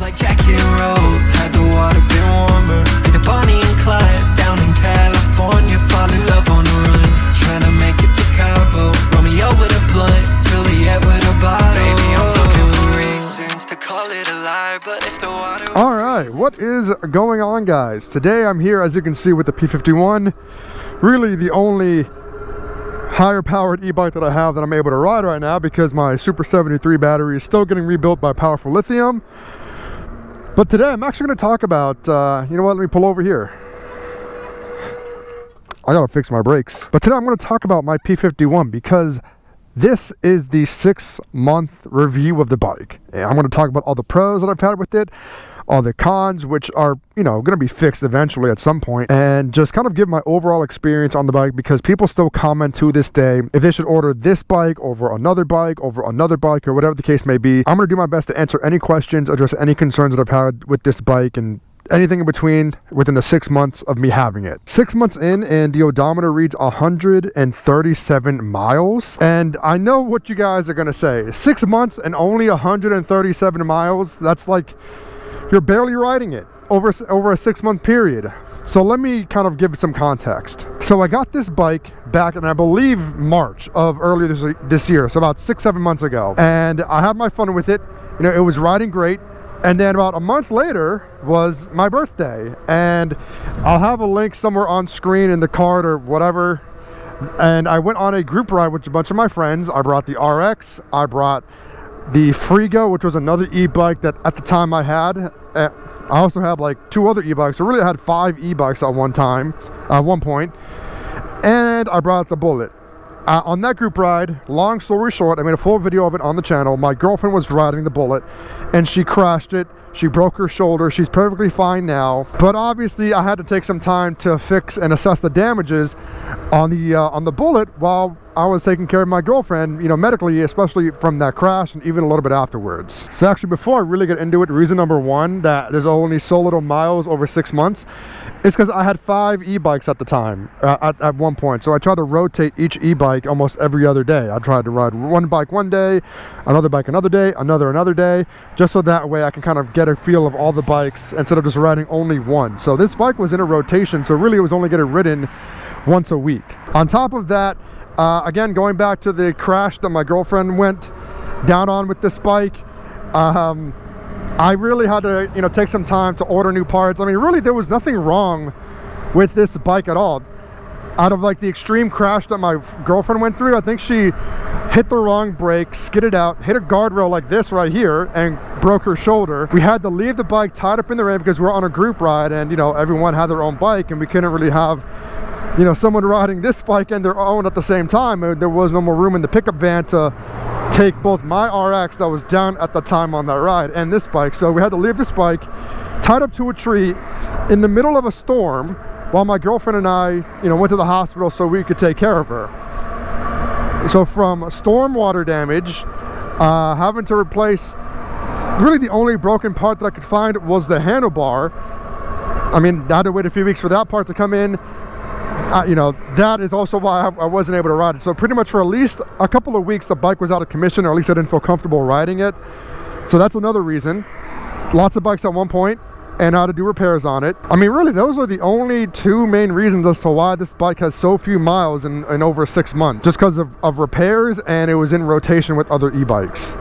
like Jackie and Rose. Had the water been warmer, like Bonnie and Clyde down in California. Fall in love on the run, trying to make it to Cabo. Romeo with a blunt, Juliet with a bottle. Baby, I'm looking for reasons to call it a lie, but if the water... All right, what is going on, guys? Today I'm here, as you can see, with the P-51. Really the only higher powered e-bike that I have that I'm able to ride right now, because my Super73 battery is still getting rebuilt by powerful lithium. But today I'm actually going to talk about, you know what, let me pull over here. I gotta fix my brakes. But today I'm going to talk about my P-51 because this is the 6-month review of the bike. And I'm going to talk about all the pros that I've had with it, all the cons, which are, you know, going to be fixed eventually at some point, and just kind of give my overall experience on the bike, because people still comment to this day if they should order this bike over another bike, or whatever the case may be. I'm going to do my best to answer any questions, address any concerns that I've had with this bike, and anything in between within the 6 months of me having it. 6 months in, and the odometer reads 137 miles. And I know what you guys are going to say. 6 months and only 137 miles? That's like, you're barely riding it over a 6-month period. So let me kind of give some context. So I got this bike back in, I believe, March of earlier this year. So about 6-7 months ago. And I had my fun with it. You know, it was riding great. And then about a month later was my birthday, and I'll have a link somewhere on screen in the card or whatever. And I went on a group ride with a bunch of my friends. I brought the RX, I brought the Frigo, which was another e-bike that at the time I had. I also had like 2 other e-bikes. So really I had 5 e-bikes at one point. And I brought the Bullet. On that group ride, long story short, I made a full video of it on the channel. My girlfriend was riding the Bullet and she crashed it. She broke her shoulder. She's perfectly fine now. But obviously I had to take some time to fix and assess the damages on the Bullet while I was taking care of my girlfriend, you know, medically, especially from that crash and even a little bit afterwards. So actually, before I really get into it, reason number one that there's only so little miles over 6 months is because I had 5 e-bikes at the time, at one point. So I tried to rotate each e-bike almost every other day. I tried to ride one bike one day, another bike another day, another day, just so that way I can kind of get a feel of all the bikes instead of just riding only one. So this bike was in a rotation, so really it was only getting ridden once a week. On top of that, again, going back to the crash that my girlfriend went down on with this bike, I really had to, you know, take some time to order new parts. I mean, really, there was nothing wrong with this bike at all. Out of like the extreme crash that my girlfriend went through, I think she hit the wrong brake, skidded out, hit a guardrail like this right here, and broke her shoulder. We had to leave the bike tied up in the rain because we were on a group ride, and, you know, everyone had their own bike, and we couldn't really have, you know, someone riding this bike and their own at the same time. There was no more room in the pickup van to take both my RX that was down at the time on that ride and this bike. So we had to leave this bike tied up to a tree in the middle of a storm while my girlfriend and I, you know, went to the hospital so we could take care of her. So from storm water damage, having to replace, really the only broken part that I could find was the handlebar. I mean, I had to wait a few weeks for that part to come in. You know, that is also why I wasn't able to ride it. So pretty much for at least a couple of weeks, the bike was out of commission, or at least I didn't feel comfortable riding it. So that's another reason. Lots of bikes at one point, and how to do repairs on it. I mean, really, those are the only 2 main reasons as to why this bike has so few miles in over 6 months. Just because of repairs, and it was in rotation with other e-bikes.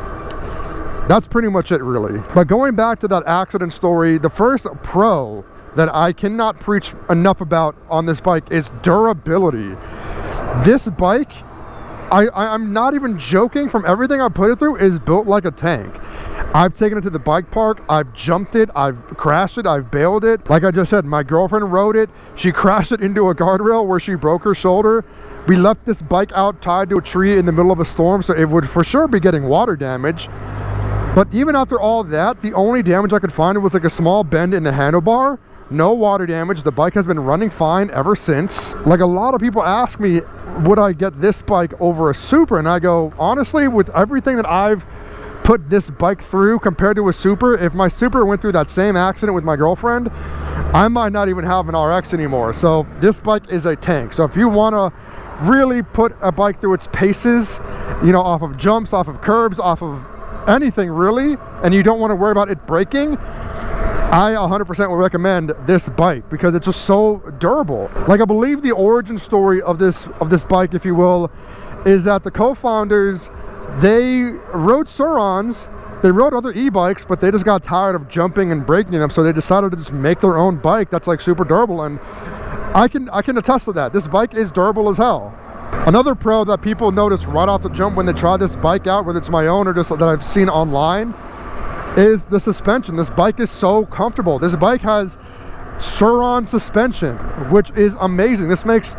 That's pretty much it, really. But going back to that accident story, the first pro that I cannot preach enough about on this bike is durability. This bike, I'm not even joking, from everything I put it through, is built like a tank. I've taken it to the bike park, I've jumped it, I've crashed it, I've bailed it. Like I just said, my girlfriend rode it, she crashed it into a guardrail where she broke her shoulder. We left this bike out tied to a tree in the middle of a storm, so it would for sure be getting water damage. But even after all that, the only damage I could find was like a small bend in the handlebar. No water damage. The bike has been running fine ever since. Like, a lot of people ask me, would I get this bike over a Super? And I go, honestly, with everything that I've put this bike through compared to a Super, if my Super went through that same accident with my girlfriend, I might not even have an RX anymore. So this bike is a tank. So if you want to really put a bike through its paces, you know, off of jumps, off of curbs, off of anything really, and you don't want to worry about it breaking, I 100% will recommend this bike because it's just so durable. Like, I believe the origin story of this bike, if you will, is that the co-founders, they rode Surons, they rode other e-bikes, but they just got tired of jumping and breaking them, so they decided to just make their own bike that's like super durable, and I can attest to that. This bike is durable as hell. Another pro that people notice right off the jump when they try this bike out, whether it's my own or just that I've seen online, is the suspension. This bike is so comfortable. This bike has Suron suspension, which is amazing. This makes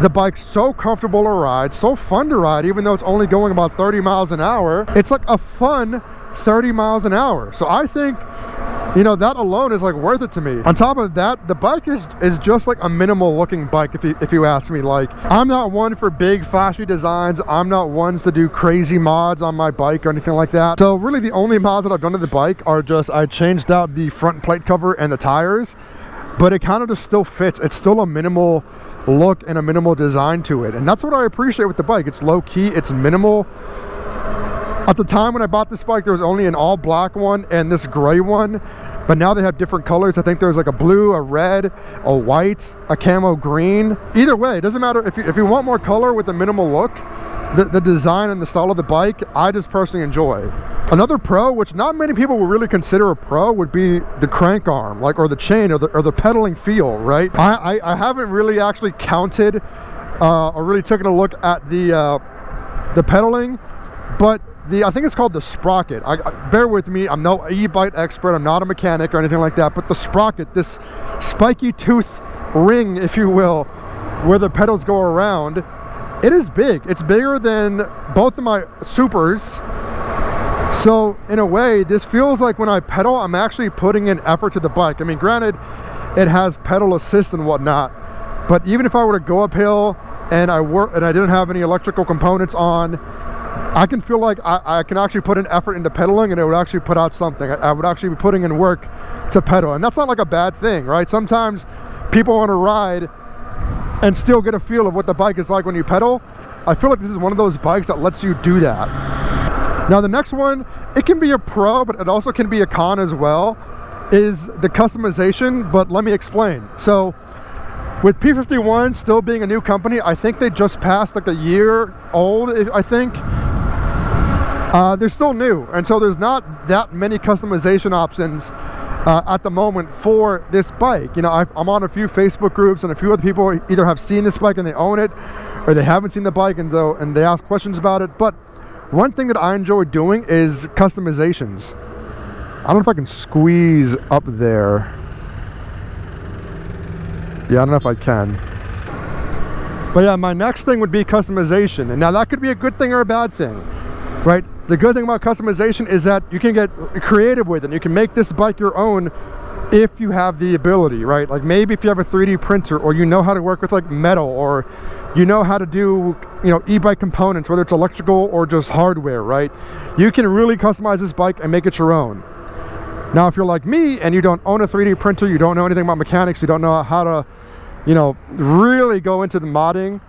the bike so comfortable to ride, so fun to ride, even though it's only going about 30 miles an hour. It's like a fun 30 miles an hour. So I think, you know, that alone is like worth it to me. On top of that, the bike is just like a minimal looking bike, if you ask me. Like, I'm not one for big flashy designs. I'm not one to do crazy mods on my bike or anything like that. So really the only mods that I've done to the bike are just, I changed out the front plate cover and the tires, but it kind of just still fits. It's still a minimal look and a minimal design to it, and that's what I appreciate with the bike. It's low key, it's minimal. At the time when I bought this bike, there was only an all black one and this gray one, but now they have different colors. I think there's like a blue, a red, a white, a camo green. Either way, it doesn't matter. If you want more color with a minimal look, the design and the style of the bike, I just personally enjoy. Another pro, which not many people will really consider a pro, would be the crank arm, like, or the chain, or the pedaling feel, right? I haven't really actually counted or really taken a look at the pedaling, but I think it's called the sprocket. Bear with me, I'm no e-bike expert, I'm not a mechanic or anything like that, but the sprocket, this spiky tooth ring, if you will, where the pedals go around, it is big. It's bigger than both of my Supers. So in a way, this feels like when I pedal, I'm actually putting in effort to the bike. I mean, granted, it has pedal assist and whatnot, but even if I were to go uphill and I didn't have any electrical components on, I can feel like I can actually put an effort into pedaling, and it would actually put out something. I would actually be putting in work to pedal, and that's not like a bad thing, right? Sometimes people want to ride and still get a feel of what the bike is like when you pedal. I feel like this is one of those bikes that lets you do that. Now the next one, it can be a pro, but it also can be a con as well, is the customization, but let me explain. So with P-51 still being a new company, I think they just passed like a year old, I think. They're still new, and so there's not that many customization options at the moment for this bike. You know, I'm on a few Facebook groups, and a few other people either have seen this bike and they own it, or they haven't seen the bike and they ask questions about it. But one thing that I enjoy doing is customizations. I don't know if I can squeeze up there. Yeah, I don't know if I can. But yeah, my next thing would be customization. And now that could be a good thing or a bad thing, right? The good thing about customization is that you can get creative with it. You can make this bike your own if you have the ability, right? Like maybe if you have a 3D printer, or you know how to work with like metal, or you know how to do, you know, e-bike components, whether it's electrical or just hardware, right? You can really customize this bike and make it your own. Now, if you're like me and you don't own a 3D printer, you don't know anything about mechanics, you don't know how to, you know, really go into the modding,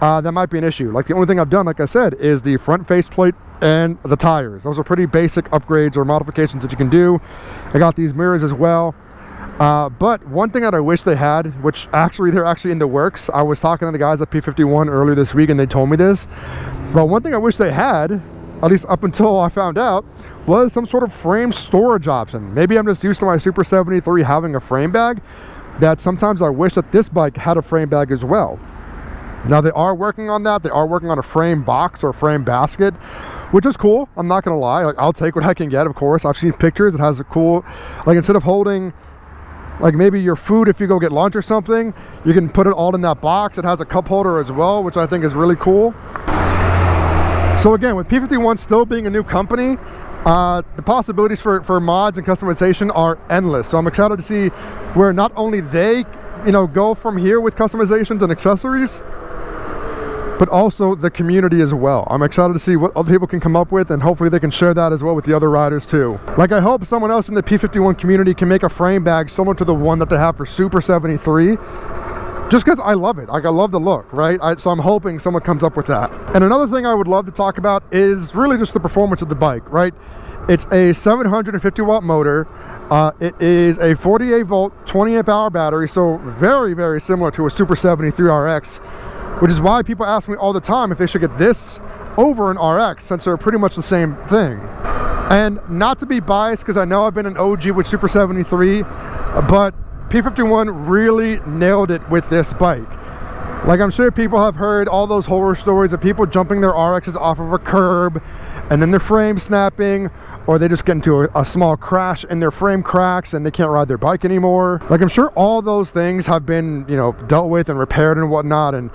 that might be an issue. Like the only thing I've done, like I said, is the front faceplate and the tires. Those are pretty basic upgrades or modifications that you can do. I got these mirrors as well. But one thing that I wish they had, which actually they're actually in the works, I was talking to the guys at P-51 earlier this week and they told me this, but one thing I wish they had, at least up until I found out, was some sort of frame storage option. Maybe I'm just used to my Super 73 having a frame bag, that sometimes I wish that this bike had a frame bag as well. Now they are working on that. They are working on a frame box or a frame basket, which is cool. I'm not gonna lie, like I'll take what I can get, of course. I've seen pictures. It has a cool, like instead of holding like maybe your food if you go get lunch or something, you can put it all in that box. It has a cup holder as well, which I think is really cool. So again, with P-51 still being a new company, the possibilities for mods and customization are endless. So I'm excited to see where not only they, you know, go from here with customizations and accessories, but also the community as well. I'm excited to see what other people can come up with, and hopefully they can share that as well with the other riders too. Like I hope someone else in the P-51 community can make a frame bag similar to the one that they have for Super 73, just because I love it. Like I love the look, right? So I'm hoping someone comes up with that. And another thing I would love to talk about is really just the performance of the bike, right? It's a 750 watt motor. It is a 48 volt 20 amp hour battery, so very, very similar to a Super 73 RX, which is why people ask me all the time if they should get this over an RX, since they're pretty much the same thing. And not to be biased, because I know I've been an OG with Super 73, but P-51 really nailed it with this bike. Like, I'm sure people have heard all those horror stories of people jumping their RXs off of a curb and then their frame snapping, or they just get into a small crash and their frame cracks and they can't ride their bike anymore. Like, I'm sure all those things have been, you know, dealt with and repaired and whatnot, and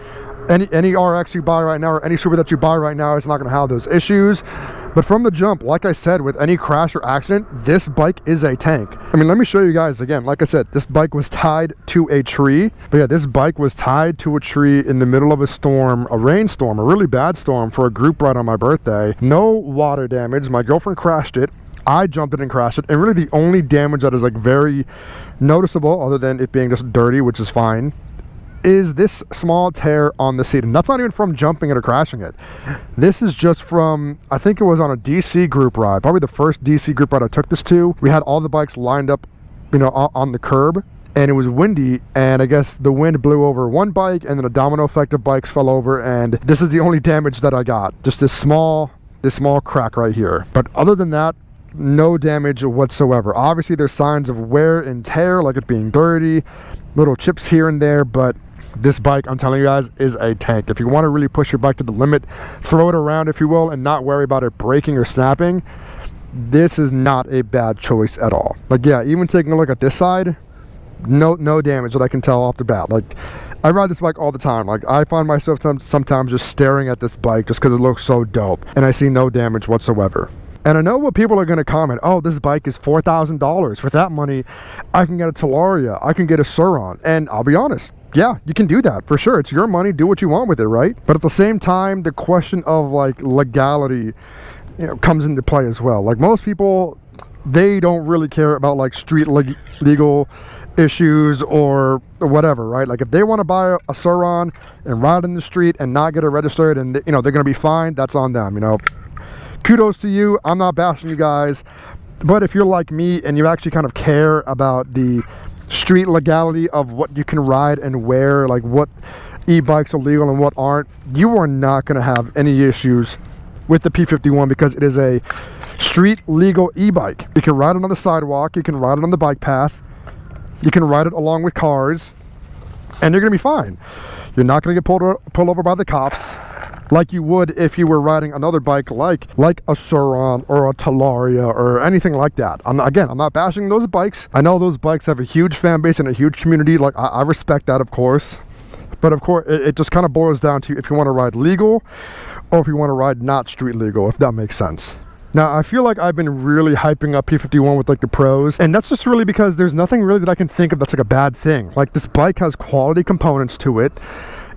any RX you buy right now or any Super that you buy right now is not going to have those issues. But from the jump, like I said, with any crash or accident, this bike is a tank. I mean, let me show you guys again. Like I said, this bike was tied to a tree. But yeah, this bike was tied to a tree in the middle of a storm, a rainstorm, a really bad storm, for a group ride on my birthday. No water damage. My girlfriend crashed it. I jumped it and crashed it. And really the only damage that is like very noticeable, other than it being just dirty, which is fine, is this small tear on the seat. And that's not even from jumping it or crashing it. This is just from, I think it was on a DC group ride, probably the first DC group ride I took this to. We had all the bikes lined up, you know, on the curb, and it was windy, and I guess the wind blew over one bike, and then a domino effect of bikes fell over, and this is the only damage that I got. Just this small crack right here. But other than that, no damage whatsoever. Obviously there's signs of wear and tear, like it being dirty, little chips here and there, but this bike, I'm telling you guys, is a tank. If you want to really push your bike to the limit, throw it around if you will, and not worry about it breaking or snapping, this is not a bad choice at all. Like, yeah, even taking a look at this side, no damage that I can tell off the bat. Like, I ride this bike all the time. Like, I find myself sometimes just staring at this bike just because it looks so dope, and I see no damage whatsoever. And I know what people are going to comment, oh, this bike is $4,000. With that money, I can get a Talaria, I can get a Sur-Ron. And I'll be honest, yeah, you can do that for sure. It's your money, do what you want with it, right? But at the same time, the question of like legality, you know, comes into play as well. Like, most people, they don't really care about like street legal issues or whatever, right? Like, if they want to buy a Sur-Ron and ride in the street and not get it registered, and you know, they're going to be fined, that's on them, you know. Kudos to you. I'm not bashing you guys, but if you're like me and you actually kind of care about the street legality of what you can ride and wear, like what e-bikes are legal and what aren't, you are not going to have any issues with the P-51, because it is a street legal e-bike. You can ride it on the sidewalk, you can ride it on the bike path, you can ride it along with cars, and you're going to be fine. You're not going to get pulled over by the cops like you would if you were riding another bike like a Sur-Ron or a Talaria or anything like that. I'm not bashing those bikes. I know those bikes have a huge fan base and a huge community. Like, I respect that, of course. But of course, it just kind of boils down to if you want to ride legal or if you want to ride not street legal, if that makes sense. Now, I feel like I've been really hyping up P-51 with like the pros, and that's just really because there's nothing really that I can think of that's like a bad thing. Like, this bike has quality components to it.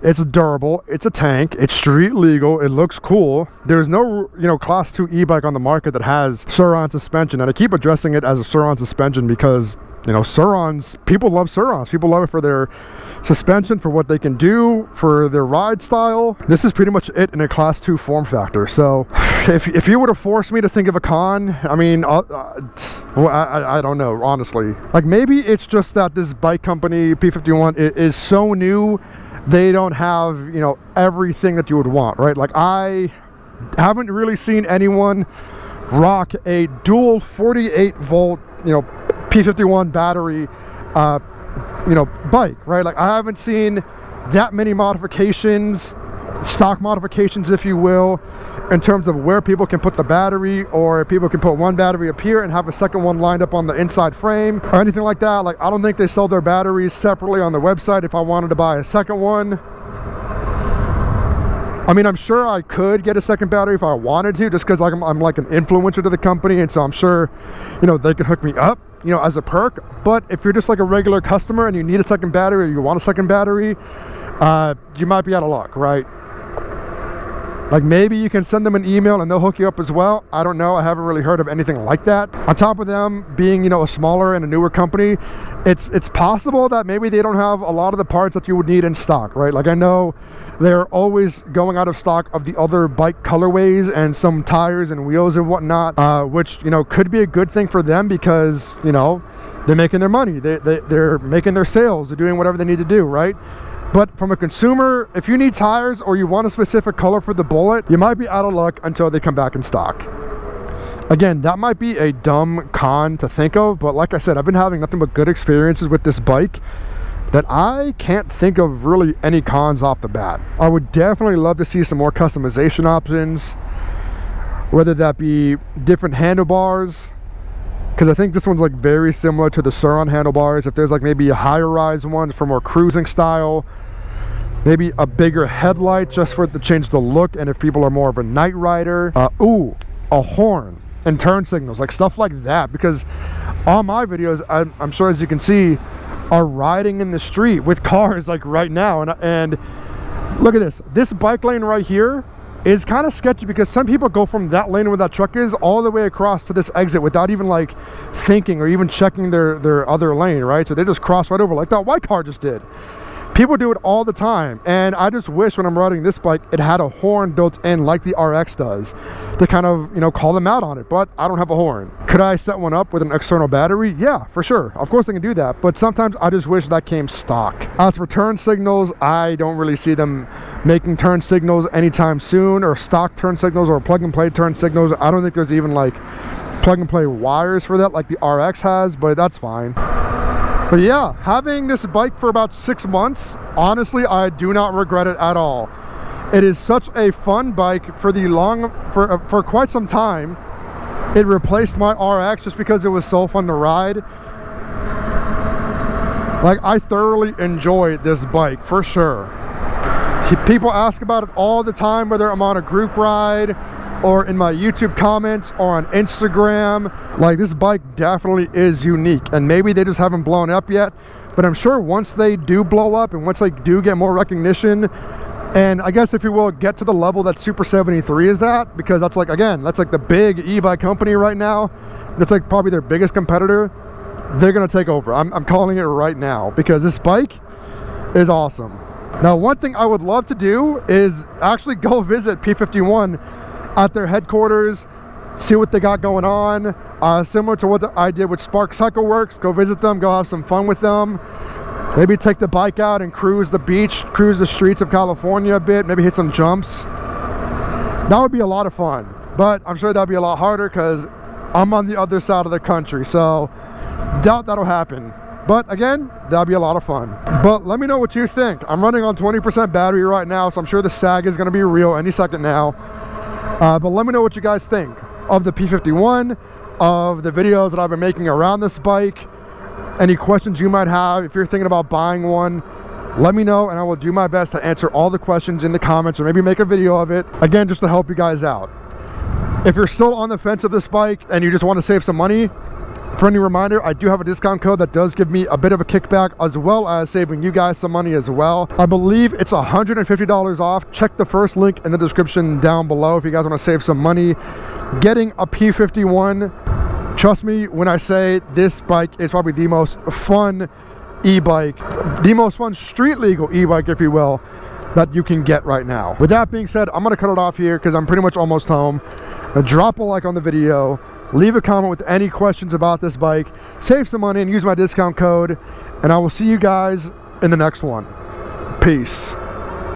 It's durable, it's a tank, it's street legal, it looks cool. There's no, you know, class 2 e-bike on the market that has Sur-Ron suspension, and I keep addressing it as a Sur-Ron suspension because, you know, Sur-Rons, people love Sur-Rons. People love it for their suspension, for what they can do, for their ride style. This is pretty much it in a class 2 form factor. So if you were to force me to think of a con, I mean, well, I don't know, honestly. Like, maybe it's just that this bike company, P-51, is so new, they don't have, you know, everything that you would want, right? Like, I haven't really seen anyone rock a dual 48 volt, you know, P-51 battery, you know, bike, right? Like, I haven't seen that many modifications, stock modifications, if you will, in terms of where people can put the battery, or people can put one battery up here and have a second one lined up on the inside frame or anything like that. Like, I don't think they sell their batteries separately on the website if I wanted to buy a second one. I mean, I'm sure I could get a second battery if I wanted to, just because I'm like an influencer to the company, and so I'm sure, you know, they could hook me up, you know, as a perk. But if you're just like a regular customer and you need a second battery, or you want a second battery, you might be out of luck, right? Like maybe you can send them an email and they'll hook you up as well. I don't know. I haven't really heard of anything like that. On top of them being, you know, a smaller and a newer company, it's possible that maybe they don't have a lot of the parts that you would need in stock, right? Like I know they're always going out of stock of the other bike colorways and some tires and wheels and whatnot, which, you know, could be a good thing for them because, you know, they're making their money. They're making their sales. They're doing whatever they need to do, right? But from a consumer, if you need tires or you want a specific color for the Bullet, you might be out of luck until they come back in stock. Again, that might be a dumb con to think of, but like I said, I've been having nothing but good experiences with this bike that I can't think of really any cons off the bat. I would definitely love to see some more customization options, whether that be different handlebars, because I think this one's like very similar to the Sur-On handlebars. If there's like maybe a higher rise one for more cruising style, maybe a bigger headlight just for it to change the look, and if people are more of a night rider, ooh, a horn and turn signals, like stuff like that, because all my videos, I'm sure as you can see, are riding in the street with cars like right now, and look at this bike lane right here is kind of sketchy because some people go from that lane where that truck is all the way across to this exit without even like thinking or even checking their other lane, right? So they just cross right over like that white car just did. People do it all the time, and I just wish when I'm riding this bike it had a horn built in like the RX does to kind of, you know, call them out on it, but I don't have a horn. Could I set one up with an external battery? Yeah, for sure. Of course I can do that, but sometimes I just wish that came stock. As for turn signals, I don't really see them making turn signals anytime soon, or stock turn signals or plug and play turn signals. I don't think there's even like plug and play wires for that like the RX has, but that's fine. But yeah, having this bike for about 6 months, honestly, I do not regret it at all. It is such a fun bike for quite some time. It replaced my RX just because it was so fun to ride. Like, I thoroughly enjoyed this bike for sure. People ask about it all the time, whether I'm on a group ride or in my YouTube comments or on Instagram. Like, this bike definitely is unique, and maybe they just haven't blown up yet, but I'm sure once they do blow up and once they do get more recognition, and I guess if you will get to the level that Super73 is at, because that's like, again, that's like the big e-bike company right now, that's like probably their biggest competitor, they're gonna take over. I'm calling it right now, because this bike is awesome. Now, one thing I would love to do is actually go visit P-51 at their headquarters, see what they got going on, similar to what I did with Spark Cycleworks. Go visit them, go have some fun with them, maybe take the bike out and cruise the beach, cruise the streets of California a bit, maybe hit some jumps. That would be a lot of fun, but I'm sure that'd be a lot harder because I'm on the other side of the country, so doubt that'll happen. But again, that'd be a lot of fun. But let me know what you think. I'm running on 20% battery right now, so I'm sure the sag is going to be real any second now. But let me know what you guys think of the P-51, of the videos that I've been making around this bike. Any questions you might have, if you're thinking about buying one, let me know and I will do my best to answer all the questions in the comments, or maybe make a video of it, again, just to help you guys out. If you're still on the fence of this bike and you just want to save some money, friendly reminder, I do have a discount code that does give me a bit of a kickback, as well as saving you guys some money as well. I believe it's $150 off. Check the first link in the description down below if you guys want to save some money getting a P-51. Trust me when I say this bike is probably the most fun e-bike, the most fun street legal e-bike, if you will, that you can get right now. With that being said, I'm going to cut it off here because I'm pretty much almost home. Drop a like on the video. Leave a comment with any questions about this bike. Save some money and use my discount code. And I will see you guys in the next one. Peace.